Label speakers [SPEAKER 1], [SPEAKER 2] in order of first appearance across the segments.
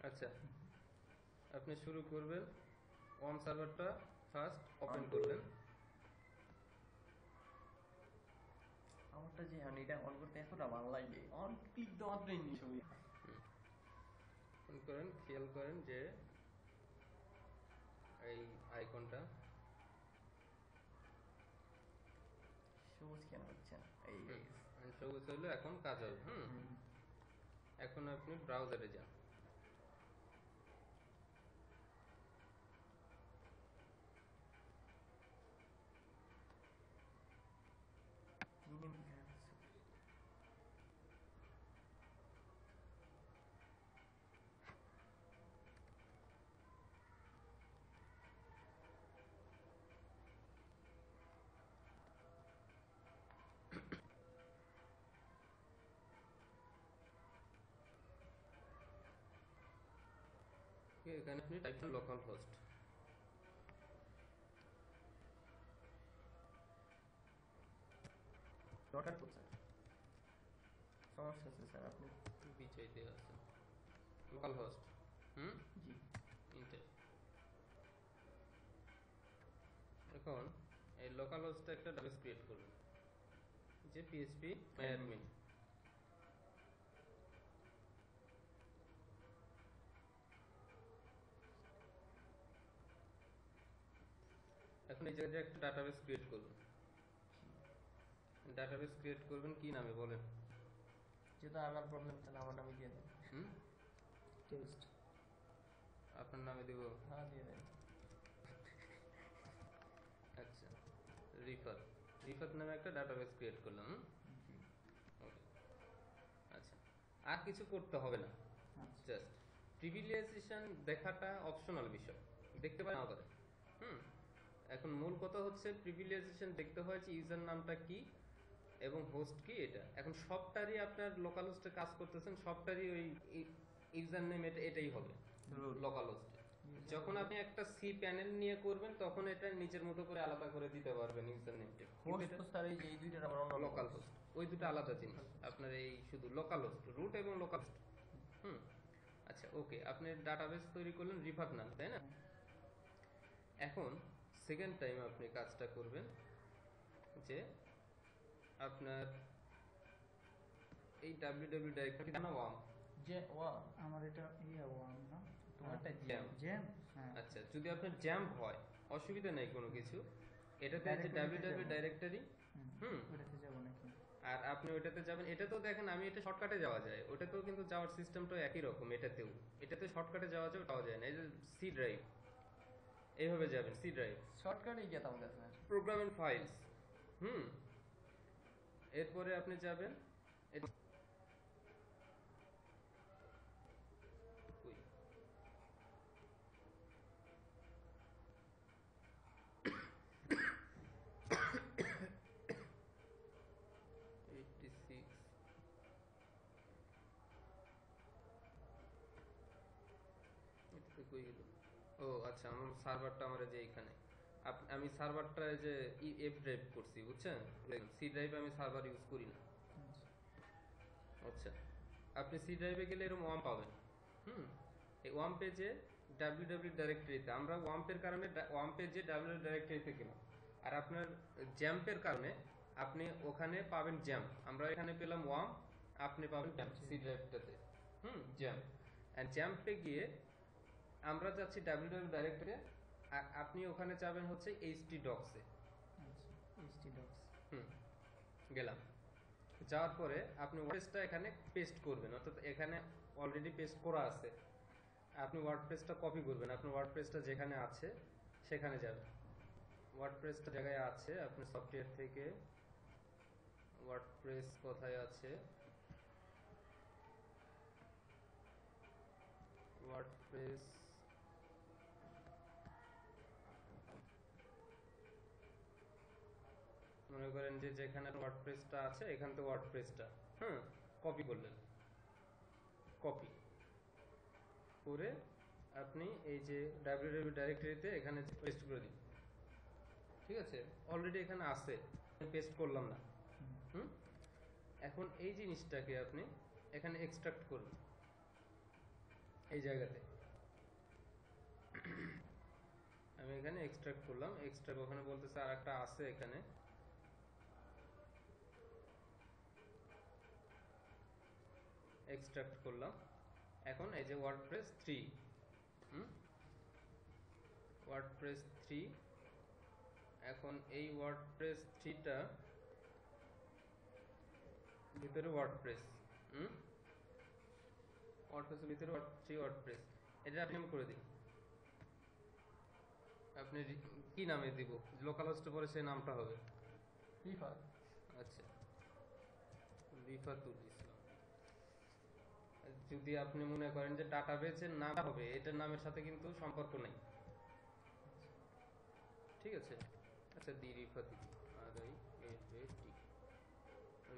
[SPEAKER 1] আচ্ছা, আপনি শুরু করবেন। ওয়ার্ম সার্ভারটা ফার্স্ট ওপেন করবেন।
[SPEAKER 2] আমারটা যে এটা অন করতে এতটা ভালো লাগে, অন ক্লিক দেওয়া মাত্রই ছবি
[SPEAKER 1] অন করেন, খেয়াল করেন যে এই আইকনটা
[SPEAKER 2] সবুজ কেন হচ্ছে না? এই
[SPEAKER 1] সবুজ হলো, এখন কাজ হবে। এখন আপনি ব্রাউজারে যান। এখানে আপনি টাইপ করুন লোকাল হোস্ট।
[SPEAKER 2] দরকার পড়ছে, সমস্যা আছে স্যার। আপনি
[SPEAKER 1] বিচয় দেওয়া আছে লোকাল হোস্ট।
[SPEAKER 2] জি
[SPEAKER 1] ইন্টার। এখন এই লোকাল হোস্টে একটা ডাটাবেস ক্রিয়েট করুন, যে পিএইচপি অ্যাডমিন। এখন এই জায়গায় একটা ডাটাবেস ক্রিয়েট করুন। ডাটাবেস ক্রিয়েট করবেন কি নামে বলেন?
[SPEAKER 2] যেহেতু আমার প্রবলেম, তাহলে আমার নামে দিয়ে দেন। টেস্ট
[SPEAKER 1] আপনার নামে দেব?
[SPEAKER 2] হ্যাঁ দিয়ে দেন।
[SPEAKER 1] আচ্ছা, রিফাত নামে একটা ডাটাবেস ক্রিয়েট করলাম। ওকে, আচ্ছা, আর কিছু করতে হবে না, জাস্ট প্রিভিলেজেশন দেখাটা অপশনাল বিষয়, দেখতে পারেন আমাদের। এখন মূল কথা হচ্ছে প্রিভিলেজেশন দেখতে হয় যে ইউজার নামটা কি এবং হোস্ট কি। এটা এখন সবটারই আপনার লোকাল হোস্টে কাজ করতেছেন, সবটারই ওই ইউজার নেম এটাই হবে লোকাল হোস্টে। যখন আপনি একটা সি প্যানেল নিয়ে করবেন তখন এটা নিজের মতো করে আলাদা করে দিতে পারবেন ইউজার নেমটা।
[SPEAKER 2] হোস্ট তো স্যার এই যে এই দুইটার আমার অন্য
[SPEAKER 1] লোকাল হোস্ট ওই দুটো আলাদা জিনিস, আপনার এই শুধু লোকাল হোস্ট, রুট এবং লোকাল হোস্ট। আচ্ছা, ওকে, আপনি ডাটাবেস তৈরি করলেন রিফাত নাম, তাই না? এখন সেকেন্ড টাইম আপনি কাজটা করবেন যে আপনার এই www ডাইরেক্টরি না ওয়াম,
[SPEAKER 2] যে ওয়া
[SPEAKER 3] আমার এটা ওয়ান না,
[SPEAKER 2] তোমারটা
[SPEAKER 1] জ্যাম।
[SPEAKER 3] জ্যাম। হ্যাঁ,
[SPEAKER 1] আচ্ছা, যদি আপনার জ্যাম হয় অসুবিধা নেই কোনো কিছু, এটাতে যে www ডাইরেক্টরি
[SPEAKER 3] ওটাতে যাব নাকি?
[SPEAKER 1] আর আপনি ওইটাতে যাবেন। এটা তো দেখেন আমি এটা শর্টকাটে যাওয়া যায়, ওটাতেও কিন্তু যাওয়ার সিস্টেমটা একই রকম। এটাতে শর্টকাটে যাওয়া যায় না। এই যে সি ড্রাইভ, এইভাবে যাবেন সি ড্রাইভ,
[SPEAKER 2] শর্টকাটই গেতাম না স্যার।
[SPEAKER 1] Programme and files. এরপরে আপনি যাবেন কই? ও আচ্ছা, আমার সার্ভারটা আমার যে এখানে, আমি সার্ভারটা যে এফ ড্রাইভ করছি, বুঝছেন? সি ড্রাইভ আমি সার্ভার ইউজ করি না। আচ্ছা, আপনি সি ড্রাইভে গেলে এরকম ওয়াম পাবেন। এই ওয়াম পেজে www ডাইরেক্টরিতে, আমরা ওয়াম্পের কারণে ওয়াম পেজে www ডাইরেক্টরিতে গেলাম, আর আপনার জ্যাম্পের কারণে আপনি ওখানে পাবেন জ্যাম্প। আমরা এখানে পেলাম ওয়াম, আপনি পাবেন জ্যাম্প সি ড্রাইভটাতে। জ্যাম্প এন্ড জ্যাম্পে গিয়ে আমরা যাচ্ছি www ডাইরেক্টরি, আর আপনি ওখানে যাবেন হচ্ছে htdocs এ।
[SPEAKER 3] htdocs
[SPEAKER 1] গেলাম, যাওয়ার পরে আপনি ওয়ার্ডপ্রেসটা এখানে পেস্ট করবেন, অর্থাৎ এখানে অলরেডি পেস্ট করা আছে। আপনি ওয়ার্ডপ্রেসটা কপি করবেন, আপনার ওয়ার্ডপ্রেসটা যেখানে আছে সেখানে যাবেন। ওয়ার্ডপ্রেসটা জায়গায় আছে, আপনি সফটওয়্যার থেকে ওয়ার্ডপ্রেস কোথায় আছে, ওয়ার্ডপ্রেস মনে করেন যে যেখানে ওয়ার্ডপ্রেসটা আছে এখান থেকে ওয়ার্ডপ্রেসটা কপি করলেন। কপি করে আপনি এই যে www ডাইরেক্টরিতে এখানে পেস্ট করে দিন। ঠিক আছে, অলরেডি এখানে আছে, পেস্ট করলাম না। এখন এই জিনিসটাকে আপনি এখানে এক্সট্রাক্ট করুন। এই জায়গাতে আমি এখানে এক্সট্রাক্ট করলাম, এক্সট্রাক্ট ওখানে বলতেছে আর একটা আছে এখানে, এক্সট্রাক্ট করলাম। এখন এই যে ওয়ার্ডপ্রেস 3, ওয়ার্ডপ্রেস 3, এখন এই ওয়ার্ডপ্রেস 3টা ভিতরে ওয়ার্ডপ্রেস, ওয়ার্ডপ্রেসের ভিতরে 3 ওয়ার্ডপ্রেস, এটা আপনি করে দিন। আপনি কি নামে দিব? লোকাল হোস্টে পরে সেই নামটা হবে
[SPEAKER 2] রিফাত।
[SPEAKER 1] আচ্ছা, রিফাতুল ইসলাম। যদি আপনি মনে করেন যে ডাটাবেসের নাম হবে, এটার নামের সাথে কিন্তু সম্পর্ক নেই, ঠিক আছে? আচ্ছা, দি রিফাতুল, RIFAT,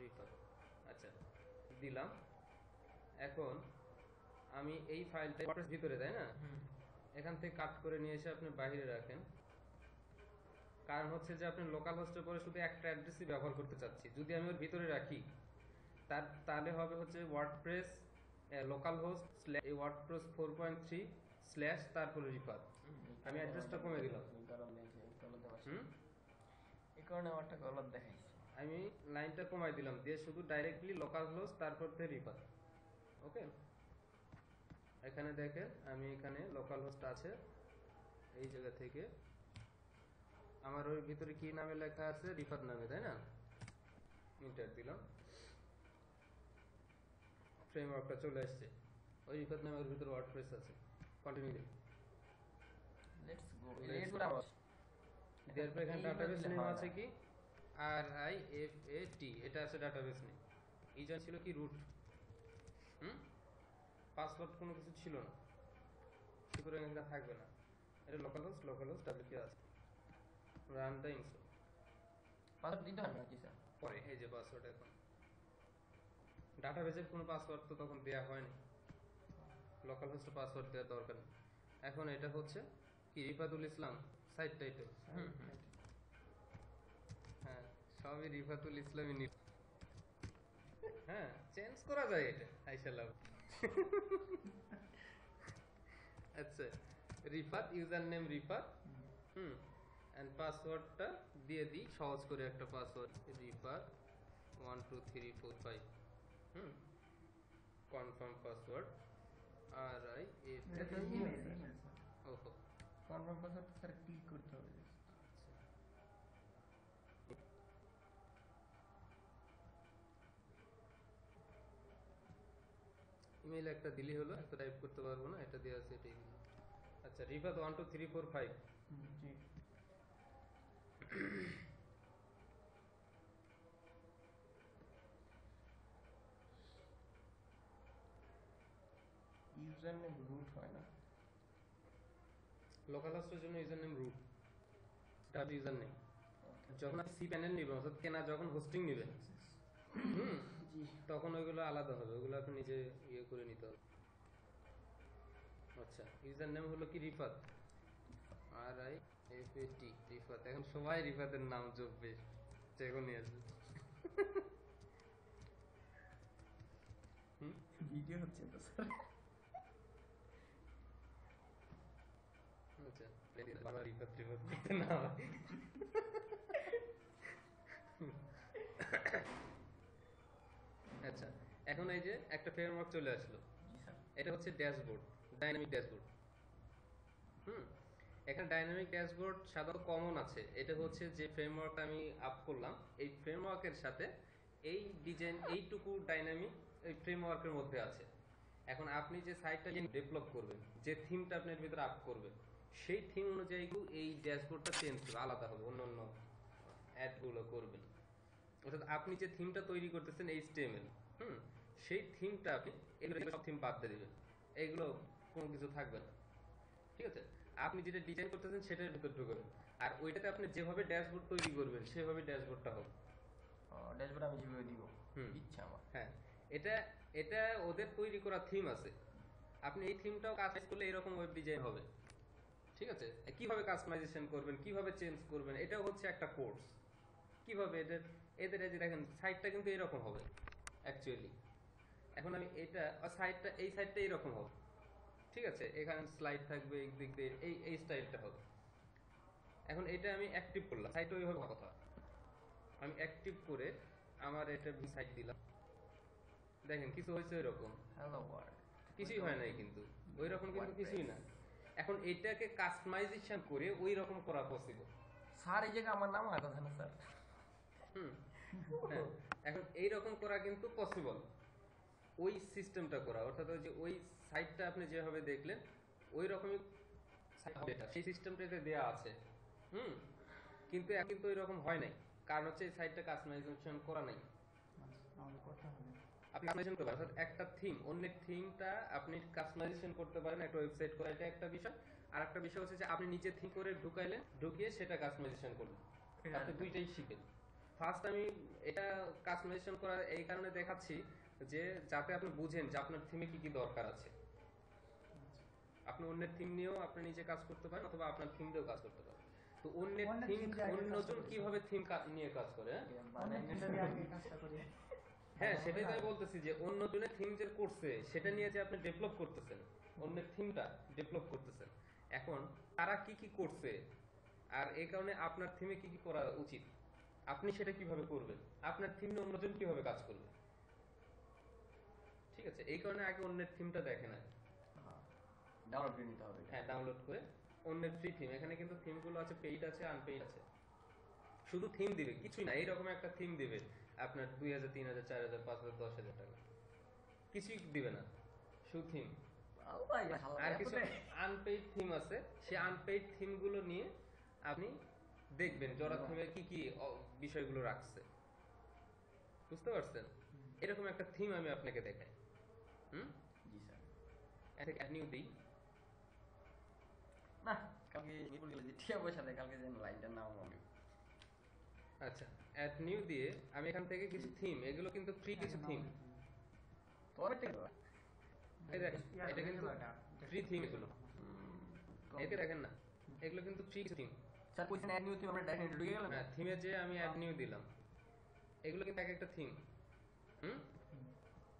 [SPEAKER 1] রিফাত। আচ্ছা, দিলাম। এখন আমি এই ফাইলটা ওয়ার্ডপ্রেস ভিতরে, তাই না? এখান থেকে কাট করে নিয়ে এসে আপনি বাইরে রাখেন। কারণ হচ্ছে যে আপনি লোকাল হোস্টের পরে শুধু একটা অ্যাড্রেসই ব্যবহার করতে চাচ্ছি। যদি আমি ওর ভিতরে রাখি তাহলে হবে হচ্ছে ওয়ার্ডপ্রেস লোকাল হোস্ট এই ওয়ার্ডপ্রেস 4.3 স্ল্যাশ তারপরে রিফাত। আমি অ্যাড্রেসটা কমে দিলাম।
[SPEAKER 2] এই কারণে আমারটা গলত দেখাইছে।
[SPEAKER 1] আমি লাইনটা কমাই দিলাম, দিয়ে শুধু ডাইরেক্টলি লোকাল হোস্ট তারপর থেকে রিফাত। ওকে, এখানে দেখেন আমি এখানে লোকাল হোস্ট আছে, এই জায়গা থেকে আমার ওই ভিতরে কি নামে লেখা আছে? রিফাত নামে, তাই না? ইন্টার দিলাম, ফ্রেমওয়ার্কটা চলে আসছে। ওই রিফাত নামের ভিতরে ওয়ার্ডপ্রেস আছে। কন্টিনিউ দিন।
[SPEAKER 2] Let's go.
[SPEAKER 1] এরপর এখানে ডাটাবেস নেম আছে কি? RIFAT, এটা আছে ডাটাবেস নেম। ইউজার ছিল কি? রুট। পাসওয়ার্ড কোনো কিছু ছিল না, সুতরাং এটা থাকবে না। এটা লোকাল হোস্ট WP আছে। Run the install.
[SPEAKER 2] পাসওয়ার্ড দিতে হয় নাকি স্যার?
[SPEAKER 1] পরে এই যে পাসওয়ার্ড, এখন ডাটাবেসের কোনো পাসওয়ার্ড তো তখন দেয়া হয়নি, লোকাল হোস্টে পাসওয়ার্ড দেওয়ার দরকার নেই। এখন এটা হচ্ছে কি? রিফাতুল ইসলাম সাইট টাইটেল। হ্যাঁ, সবই রিফাতুল ইসলামই। হ্যাঁ, চেঞ্জ করা যায় এটা, আইশাল্লাহ। আচ্ছা, Rifat, user name Rifat, and পাসওয়ার্ডটা দিয়ে দিই সহজ করে একটা পাসওয়ার্ড, রিফাত 1 2 3 4 5, কনফার্ম পাসওয়ার্ড
[SPEAKER 3] এটা ইমেল স্যার।
[SPEAKER 1] ওহো,
[SPEAKER 2] কনফার্ম পাসওয়ার্ড স্যার ক্লিক করতে হবে।
[SPEAKER 1] ইমেল একটা দিলি হলো, একটা টাইপ করতে পারবো না, এটা দিয়ে আছে, এটাই দিলাম। আচ্ছা, রিফাত 1 2 3 4 5।
[SPEAKER 2] জি। ইউজার নেম রুট হয় না?
[SPEAKER 1] লোকাল হোস্টের জন্য ইউজার নেম রুট, তার ইউজার নেম। যখন আপনি সি প্যানেল নেবেন, অর্থাৎ কেনা যখন হোস্টিং নেবেন, তখন ওইগুলো আলাদা হবে, ওইগুলো আপনি নিজে ইয়ে করে নিতে হবে। আচ্ছা, ইউজার নেম হলো কি? রিফাত, RIFAT, রিফাত। এখন সবাই রিফাতের নাম জপবে, যেখানে আছে।
[SPEAKER 2] ভিডিও হচ্ছে তো স্যার।
[SPEAKER 1] আচ্ছা, বাবা রিফাত করতে না হয়। আচ্ছা, এখন এই যে একটা ফ্রেমওয়ার্ক চলে আসলো, এটা হচ্ছে ড্যাশবোর্ড, ডাইনামিক ড্যাশবোর্ড। এখানে ডাইনামিক ড্যাশবোর্ড সাধারণত কমন আছে। এটা হচ্ছে যে ফ্রেমওয়ার্কটা আমি আপ করলাম, এই ফ্রেমওয়ার্কের সাথে এই ডিজাইন এইটুকু ডাইনামিক এই ফ্রেমওয়ার্কের মধ্যে আছে। এখন আপনি যে সাইটটা ডেভেলপ করবেন, যে থিমটা আপনার ভিতরে আপ করবেন, সেই থিম অনুযায়ী এই ড্যাশবোর্ডটা চেঞ্জ হবে, আলাদা হবে, অন্য অন্য অ্যাডগুলো করবেন। অর্থাৎ আপনি যে থিমটা তৈরি করতেছেন HTML, সেই থিমটা আপনি এগুলো সব থিম বাদ দিয়ে দিবেন, এগুলো কোনো কিছু থাকবে না, ঠিক আছে? আপনি যেটা ডিজাইন করতেছেন সেটার ভিতর ঢুকবেন, আর ওইটাতে আপনি যেভাবে ড্যাশবোর্ড তৈরি করবেন সেভাবে ড্যাশবোর্ডটা হবে।
[SPEAKER 2] ড্যাশবোর্ড আমি যেভাবে দিব ইচ্ছা আমার।
[SPEAKER 1] হ্যাঁ, এটা এটা ওদের তৈরি করা থিম আছে, আপনি এই থিমটাও কাস্টমাইজ করলে এরকম ওয়েব ডিজাইন হবে, ঠিক আছে? কিভাবে কাস্টমাইজেশন করবেন, কিভাবে চেঞ্জ করবেন, এটাও হচ্ছে একটা কোর্স। কিভাবে এদের এদের এই যে দেখেন সাইটটা কিন্তু এরকম হবে অ্যাকচুয়ালি। এখন আমি এটা সাইটটা, এই সাইটটা এরকম হবে, ঠিক আছে, এখানে স্লাইড থাকবে, এই দিক দিয়ে এই স্টাইলটা হবে। এখন এটা আমি অ্যাক্টিভ করলাম, সাইট ওইভাবে হওয়ার কথা। আমি অ্যাক্টিভ করে আমার এটা সাইট দিলাম, দেখেন কিছু হয়েছে এরকম,
[SPEAKER 2] হ্যালো ওয়ার্ল্ড।
[SPEAKER 1] কিছুই হয় নাই কিন্তু, ওই রকম কিন্তু কিছুই না। এখন এটাকে কাস্টমাইজেশন করে ওই রকম করা পসিবল।
[SPEAKER 2] স্যার এই জায়গায় আমার নাম আছে না স্যার?
[SPEAKER 1] হ্যাঁ, এখন এইরকম করা কিন্তু পসিবল, ওই সিস্টেমটা করা, অর্থাৎ ওই যে ওই সাইটটা আপনি যেভাবে দেখলেন ওই রকমই সেই সিস্টেমটা এতে দেওয়া আছে। কিন্তু এখন কিন্তু ওই রকম হয় নাই, কারণ হচ্ছে এই সাইটটা কাস্টমাইজেশন করা নাই।
[SPEAKER 3] আমাদের কথা হবে।
[SPEAKER 1] আপনি কাস্টমাইজেশন করতে পারেন, অর্থাৎ একটা থিম, অন্যের থিমটা আপনি কাস্টমাইজেশন করতে পারেন একটা ওয়েবসাইট করে, এটা একটা বিষয়। আর একটা বিষয় হচ্ছে যে আপনি নিজে থিম করে ঢুকাইলেন, ঢুকিয়ে সেটা কাস্টমাইজেশন করলেন, আপনি দুইটাই শিখেন। ফার্স্ট আমি এটা কাস্টমাইজেশন করা এই কারণে দেখাচ্ছি যে যাতে আপনি বুঝেন যে আপনার থিমে কি কি দরকার আছে। আপনি অন্যের থিম নিয়েও আপনি নিজে কাজ করতে পারেন, অথবা আপনার থিম দিয়েও কাজ করতে পারেন। তো অন্যের থিম, অন্যজন কিভাবে থিম নিয়ে কাজ করে, হ্যাঁ সেটাই তো আমি বলতেছি যে অন্যজনের থিম যে করছে সেটা নিয়ে যে আপনি ডেভেলপ করতেছেন, অন্যের থিমটা ডেভেলপ করতেছেন। এখন তারা কি কি করছে, আর এই কারণে আপনার থিমে কি কি করা উচিত, আপনি সেটা কিভাবে করবেন, আপনার থিম নিয়ে অন্যজন কিভাবে কাজ করবে। ঠিক আছে, এই কারণে আগে অন্যের থিমটা দেখে না।
[SPEAKER 2] ডাউনলোড করে নিতে হবে।
[SPEAKER 1] হ্যাঁ, ডাউনলোড করে অন্যের ফ্রি থিম, এখানে কিন্তু থিমগুলো আছে, পেইড আছে, আনপেইড আছে। শুধু থিম দিবে, কিছুই না, এইরকম একটা থিম দিবে আপনার 2000, 3000, 4000, 5000, 10,000 টাকা, কিছুই দিবে না, শুধু থিম। আর কিছু আনপেইড থিম আছে, সেই আনপেইড থিম গুলো নিয়ে আপনি দেখবেন জোড়া থিমে কি কি বিষয়গুলো রাখছে, বুঝতে পারছেন? এরকম একটা থিম আমি আপনাকে দেখাই।
[SPEAKER 2] জি স্যার।
[SPEAKER 1] একটা অ্যাড নিউ দিই।
[SPEAKER 2] না, কালকে নিপুল গেলে যে টিয়া পয়সা দেয়, কালকে যেন লাইনটার নাম আমি।
[SPEAKER 1] আচ্ছা, অ্যাড নিউ দিয়ে আমি এখান থেকে কিছু থিম, এগুলো কিন্তু ফ্রি কিছু থিম,
[SPEAKER 2] তোমার টাকা
[SPEAKER 1] এই দেখেন এটা কিন্তু ফ্রি থিম, এগুলো এতে দেখেন না, এগুলো কিন্তু ফ্রি থিম।
[SPEAKER 2] স্যার কইছেন অ্যাড নিউ থিম, আমরা ডাইরেক্ট ঢুকে গেলাম।
[SPEAKER 1] হ্যাঁ, থিমে যে আমি অ্যাড নিউ দিলাম, এগুলো কিন্তু এক একটা থিম।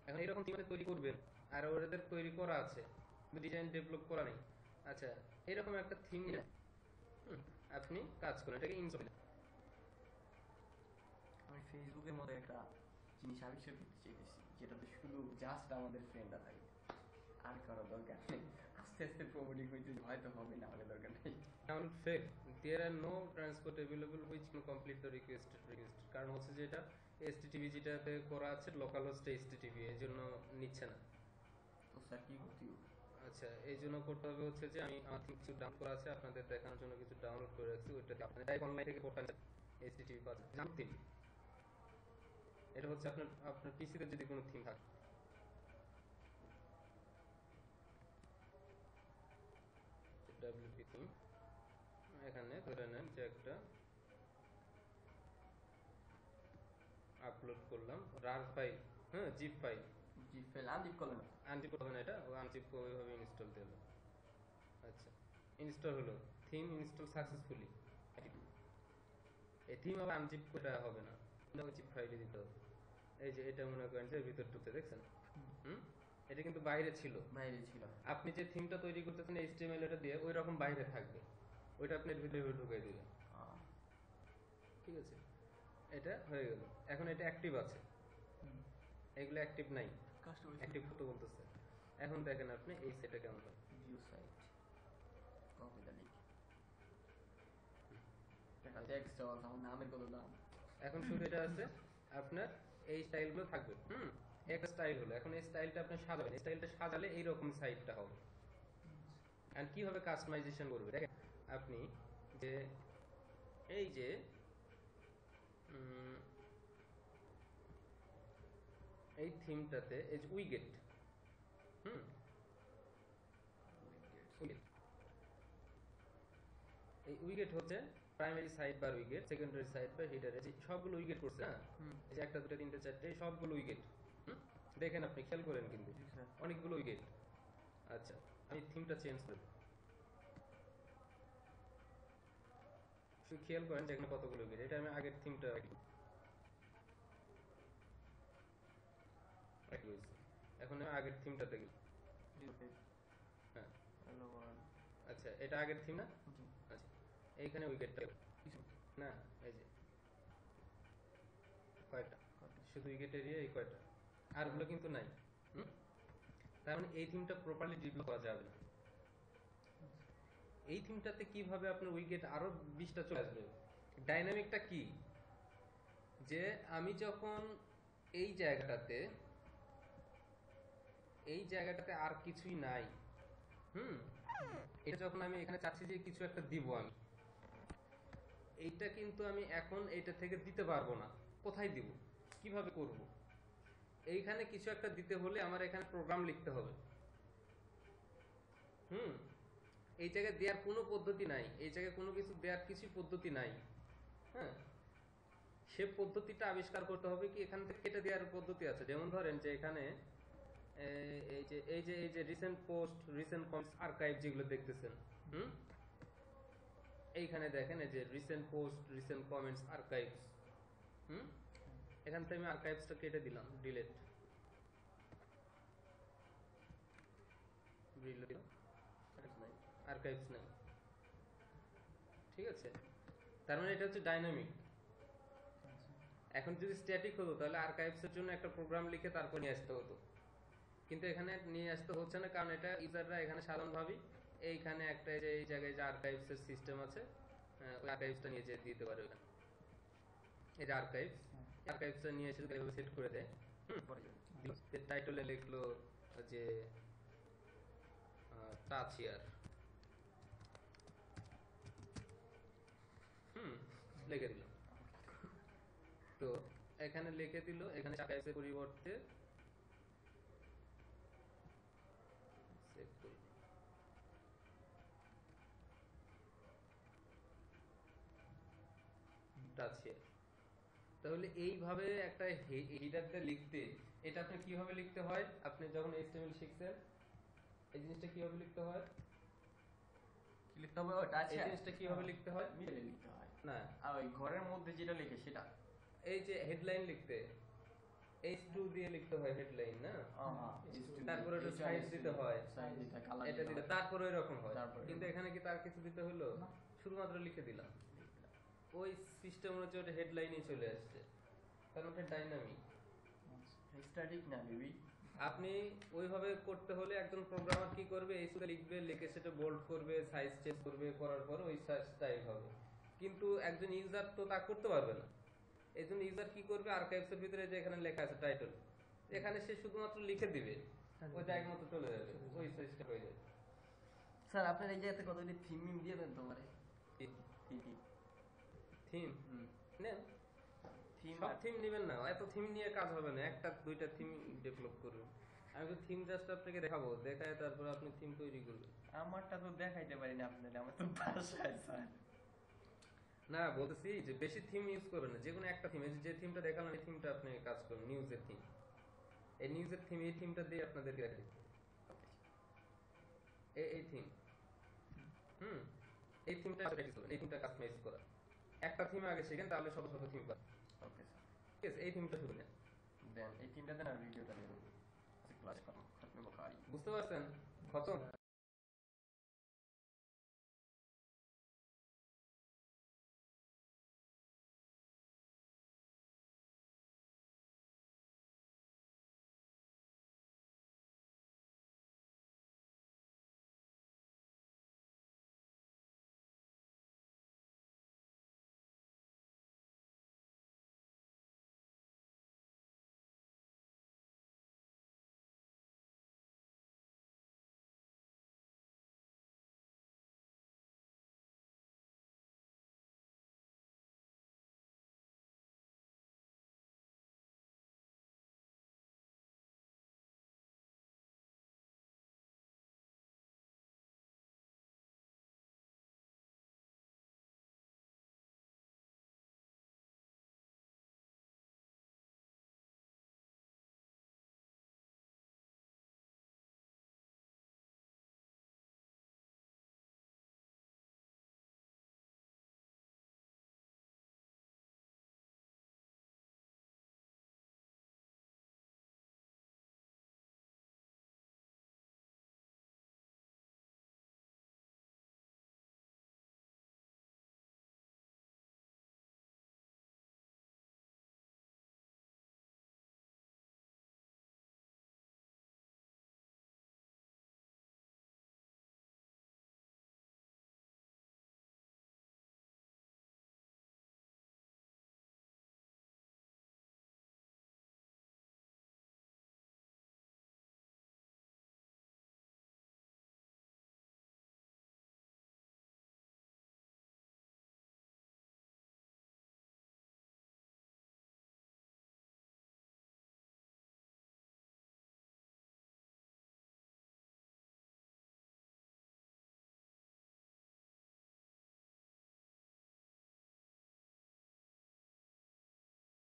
[SPEAKER 1] এখন এরকম থিম তৈরি করবেন, আর ওদের তৈরি করা আছে, ডিজাইন ডেভেলপ করা নেই। আচ্ছা, এরকম একটা থিম আপনি কাজ করেন, এটাকে ইনস্টল।
[SPEAKER 2] আমি ফেসবুকের মধ্যে একটা জিনিস আবিষ্কার করতে চাইতেছি, যেটাতে শুধু জাস্ট আমাদের ফ্রেন্ডরা থাকে, আর কারো দরকার নেই। আস্তে আস্তে প্রমোটিং হইতে হয়তো হবে না, হলে দরকার নেই।
[SPEAKER 1] Download failed. There are no transport available which can complete the requested request. কারণ হচ্ছে যে এটা HTTP যেটাতে করা আছে লোকাল হোস্টে HTTP, এই জন্য নিচ্ছে না।
[SPEAKER 2] তো স্যার কি করতে হবে?
[SPEAKER 1] আচ্ছা, এই জন্য করতে হবে হচ্ছে যে আমি আমার কিছু ডাউনলোড করা আছে, আপনাদের দেখানোর জন্য কিছু ডাউনলোড করে রাখছি, ওইটাতে আপনারা ডাইরেক্ট অনলাইন থেকে করতে পারেন। HTTP পাচ্ছেন থিম, এটা হচ্ছে আপনার পিসিতে যদি কোনো থিম থাকে। WP থিম, এখানে ধরে নেন যে একটা আপলোড করলাম রার ফাইল, হ্যাঁ zip file,
[SPEAKER 2] zip file unzip করলেন,
[SPEAKER 1] আনজিপ হবে না, এটা আনজিপ ওইভাবে ইনস্টল দিলো। আচ্ছা, ইনস্টল হলো, থিম ইনস্টল সাকসেসফুলি। এই থিম আবার আনজিপ করে হবে না, জিপ ফাইলে দিতে হবে। এই যে এটা মনে করেন যে ভিতর ঢুকতে দেখছেন, এটা কিন্তু বাইরে ছিল, আপনি যে থিমটা তৈরি করতেছেন HTML এটা দিয়ে ওই রকম বাইরে থাকবে, ওইটা আপনি ভিতরে ঢুকাই দিলেন। ঠিক আছে, এটা হয়ে গেল। এখন এটা অ্যাক্টিভ আছে, এগুলো অ্যাক্টিভ নাই, অ্যাক্টিভ ফটো বলতেছে। এখন দেখেন আপনি এই সেটটা কেমন হয়।
[SPEAKER 2] ভিউ সাইট কপি দা লিংক, এটা টেক্সট আর আমার নামের কত দাম।
[SPEAKER 1] এখন শুধু এটা আছে, আপনার এই স্টাইলগুলো থাকবে। একটা স্টাইল হলো, এখন এই স্টাইলটা আপনি সাজাবেন, স্টাইলটা সাজালে এইরকম সাইটটা হবে। আর কিভাবে কাস্টমাইজেশন করবে দেখেন আপনি, যে এই যে এই থিমটাতে এই যে উইগেট, এই উইগেট হচ্ছে primary sidebar widget, secondary sidebar header, এই সবগুলো উইগেট করছে না, এই যে একটা দুটো তিনটে চারটে সবগুলো উইগেট। দেখেন আপনি খেয়াল করেন কিন্তু অনেকগুলো উইগেট। আচ্ছা, আমি থিমটা চেঞ্জ করব, শুধু খেয়াল করেন যে এখানে কতগুলো উইগেট। এটা আমি আগের থিমটা এখন আমি আগের থিমটাতে গেলাম, হ্যাঁ আচ্ছা এটা আগের থিম না?
[SPEAKER 2] জি।
[SPEAKER 1] আচ্ছা এইখানে উইকেটটা না, এই যে কয়টা শুধু উইকেট এরিয়া এই কয়টা, আর ওগুলো কিন্তু নাই। হুম? তার মানে এই থিমটা প্রপারলি ডেভেলপ করা যাবে না। এই থিমটাতে কিভাবে আপনার উইকেট আরো 20টা চলে আসবে? ডাইনামিকটা কি, যে আমি যখন এই জায়গাটাতে আর কিছুই নাই, হুম, এটা যখন আমি এখানে চাচ্ছি যে কিছু একটা দিব আমি, এইটা কিন্তু আমি এখন এইটা থেকে দিতে পারবো না। কোথায় দিব, কিভাবে করব? এইখানে কিছু একটা দিতে হলে আমার এখানে প্রোগ্রাম লিখতে হবে। হুম, এই জায়গায় দেওয়ার কোনো পদ্ধতি নাই, এই জায়গায় কোনো কিছু দেওয়ার কিছু পদ্ধতি নাই। হ্যাঁ, সে পদ্ধতিটা আবিষ্কার করতে হবে কি এখান থেকে কেটে দেওয়ার পদ্ধতি আছে। যেমন ধরেন যে এখানে এই যে recent post, recent comments, archive যেগুলো দেখতেছেন, হুম, এইখানে দেখেন এই যে recent post, recent comments, archives, হুম, এখান থেকে আমি আর্কাইভসটা কেটে দিলাম, ডিলিট, আর্কাইভস নাই। ঠিক আছে, তার মানে এটা হচ্ছে ডাইনামিক। এখন যদি স্ট্যাটিক হতো তাহলে আর্কাইভসের জন্য একটা প্রোগ্রাম লিখে তারপর নিয়ে আসতে হতো, কিন্তু এখানে নিয়ে আসতে হচ্ছে না, কারণ এটা ইউজাররা এখানে সাধারণভাবে এইখানে একটা এই জায়গায় যে আর্কাইভসের সিস্টেম আছে, ওই আর্কাইভসটা নিয়ে যে দিতে পারে ওখানে। এই যে আর্কাইভসটা নিয়ে এসে এভাবে সেট করে দেয়। টাইটেলে লিখলো যে টাচ হিয়ার, হুম, লিখে দিল। তো এখানে লিখে দিল, এখানে আর্কাইভসের পরিবর্তে সেভ করি, টাচ হিয়ার। তাহলে এইভাবে একটা হেডারটা লিখতে, এটা আপনি কিভাবে লিখতে হয়, আপনি যখন HTML শিখছেন এই জিনিসটা কিভাবে লিখতে হয়,
[SPEAKER 2] কি লিখতে হবে ওটা?
[SPEAKER 1] এই
[SPEAKER 2] আচ্ছা,
[SPEAKER 1] জিনিসটা কিভাবে লিখতে হয়,
[SPEAKER 2] মিডলে লিখতে হয়
[SPEAKER 1] না
[SPEAKER 2] আর ওই ঘরের মধ্যে যেটা লিখে সেটা
[SPEAKER 1] এই যে হেডলাইন লিখতে H2 দিয়ে লিখতে হয় হেডলাইন, না? তারপরে একটা সাইজ দিতে হয়,
[SPEAKER 2] সাইজ দিতে হয়, কালার
[SPEAKER 1] এটা দিতে তারপরে এরকম হয়।
[SPEAKER 2] তারপরে
[SPEAKER 1] কিন্তু এখানে কি তার কিছু দিতে হলো? শুধুমাত্র লিখে দিলাম, ওই সিস্টেম অনুযায়ী ওটা হেডলাইনই চলে আসছে, কারণ ওটা ডাইনামিক।
[SPEAKER 2] স্ট্যাটিক না বেবি।
[SPEAKER 1] আপনি ওইভাবে করতে হলে একজন প্রোগ্রামার কি করবে, এই সুরে লিখবে, লিখে সেটা বোল্ড করবে, সাইজ চেঞ্জ করবে, করার পর ওই স্টাইল হবে। কিন্তু একজন ইউজার তো তা করতে পারবে না। এই জন্য ইউজার কি করবে, আর্কাইভসের ভিতরে যে এখানে লেখা আছে টাইটেল, এখানে সে শুধুমাত্র লিখে দিবে, ওই জায়গার মতো চলে যাবে, ওই সিস্টেম হয়ে যাবে।
[SPEAKER 2] স্যার আপনার এই জায়গাতে কতটি থিম মিম দিয়ে দেন তো মানে
[SPEAKER 1] থিম নেন,
[SPEAKER 2] থিম
[SPEAKER 1] সব থিম নেবেন না, এত থিম নিয়ে কাজ হবে না, একটা দুইটা থিম ডেভেলপ করবেন। আমি তো থিম জাস্ট আপনাকে দেখাবো, দেখায় তারপর আপনি থিম তৈরি করবেন।
[SPEAKER 2] আমারটা তো দেখাইতে পারি না আপনাদের, আমার তো বাসায় স্যার।
[SPEAKER 1] না বলতেছি যে বেশি থিম ইউজ করবেন না, যে কোনো একটা থিম, যে থিমটা দেখালাম এই থিমটা আপনি কাজ করুন, নিউজের থিম, এই নিউজের থিম, এই থিমটা দিয়ে আপনাদেরকে রাখি, এই থিম, হুম, এই থিমটা প্র্যাকটিস করুন, এই থিমটা কাস্টমাইজ করা। একটা থিম আগে শিখেন, তাহলে সব থিম পাবেন।
[SPEAKER 2] ওকে স্যার,
[SPEAKER 1] ঠিক আছে, এই থিমটা শুরু নেন।
[SPEAKER 2] দেন এই থিমটা দেন আর ভিডিওটা দেন। ক্লাস খতম, খতম বুখারি।
[SPEAKER 1] বুঝতে পারছেন? খতম।